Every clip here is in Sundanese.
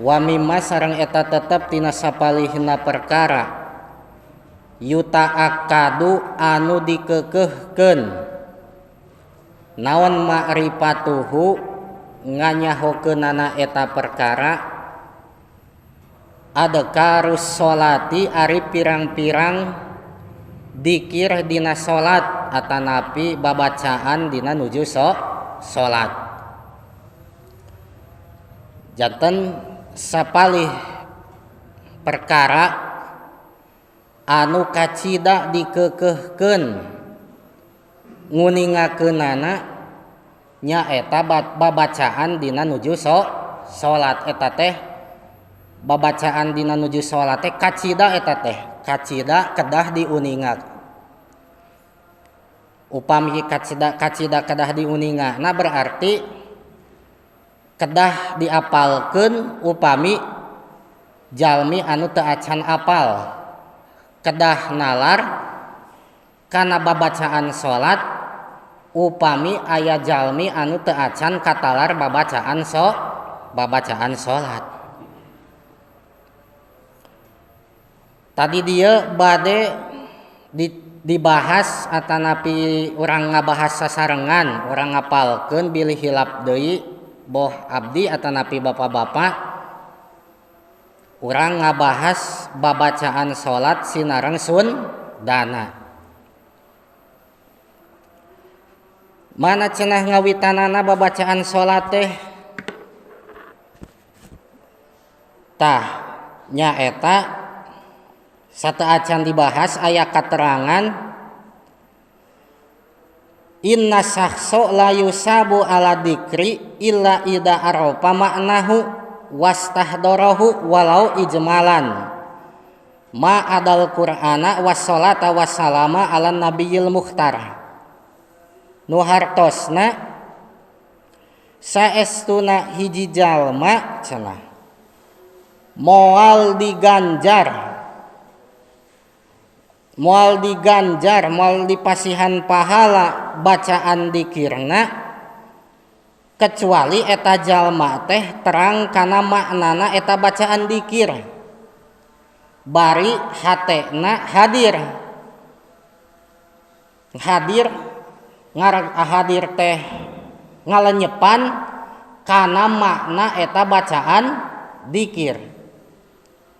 wa mimma sareng eta tetep tina sapalihna perkara yuta akadu anu dikeukeuhkeun naon ma'rifatuhu nganyahokeunana eta perkara adkarus sholati ari pirang-pirang dikir dina salat atanapi babacaan dina nuju salat. Janten sapalih perkara anu kacida dikeukeuhkeun nguningakeunana nyaeta babacaan dina nuju salat. Eta teh babacaan dina nuju salat teh kacida, eta teh kacida kedah diuninga. Upami kacida kedah diuninga nah berarti kedah diapalkeun upami jalmi anu teu acan apal kedah nalar kana babacaan salat upami aya jalmi anu teu acan katalar babacaan salat. Tadi dia bade dibahas atanapi urang ngabahas sasarengan urang ngapalkeun bilih hilap deui boh abdi atanapi bapak-bapak urang ngabahas babacaan salat sinareng sundana. Mana cenah ngawitanana babacaan salat teh tah nyaeta sateu acan dibahas aya katerangan inna syakhsa la yusabu ala dzikri illa ida arafa ma'nahu wastahdarahu walau ijmalan ma adal qur'ana wassalata wassalama ala nabiyil mukhtar nu hartosna saestuna hiji jalma cenah moal diganjar moal dipasihan pahala bacaan dikirna kecuali eta jalma teh terang kana maknana eta bacaan dikir bari hatena hadir hadir teh ngalenyepan kana makna eta bacaan dikir.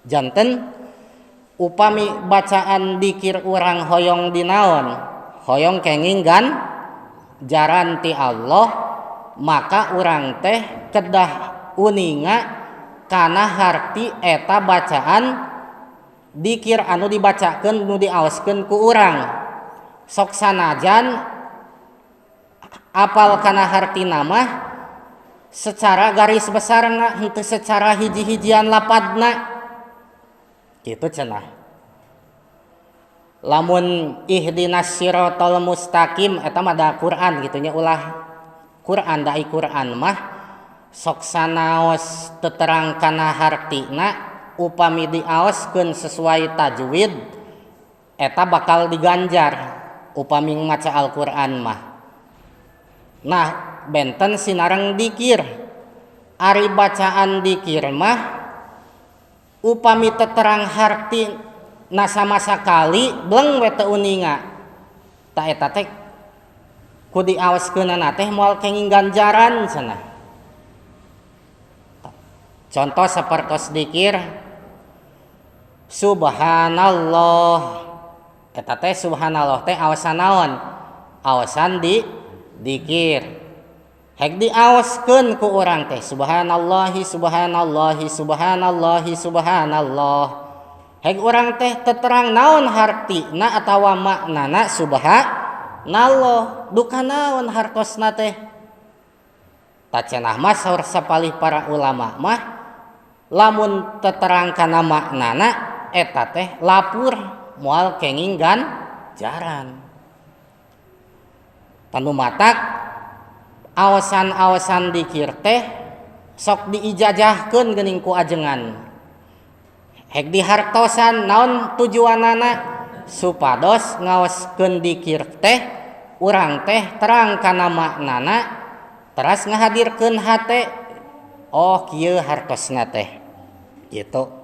Janten upami bacaan dikir urang hoyong dinaon hoyong kenging jaran ti Allah maka urang teh kedah uninga kana harti eta bacaan dikir anu dibacakeun nu diaoskeun ku urang sok sanajan apal kana harti nama secara garis besarna henteu secara hiji-hijian lapadna kitu cenah. Lamun ihdinas siratal mustaqim eta mah da Quran kitu nya ulah Quran dai Quran mah sok sanaos teterang kana hartina upami diaoskeun sesuai tajwid eta bakal diganjar upami maca Al-Qur'an mah. Nah benten sinareng dikir ari bacaan dikir mah upami teterang harti na sama sakali bleng we teu uninga ta eta teh ku diaoskeunana teh moal kenging ganjaran cenah. Contoh sapertos dikir subhanallah eta teh subhanallah teh aosan naon aosan dikir hek diaoskeun ku urang teh subhanallahi subhanallahi subhanallahi subhanallah hek urang teh teterang naon hartina atawa maknana subhanallah duka naon hartosna teh ta cenah mah saur sapalih para ulama mah lamun teterang kana maknana eta teh lapur moal kenging ganjaran. Tanu matak aosan-aosan dikir teh sok diijajahkeun geuning ku ajengan hek dihartosan naon tujuanana supados ngaoskeun dikir teh urang teh terang kana maknana teras ngahadirkeun hate oh kieu hartosna teh gitu.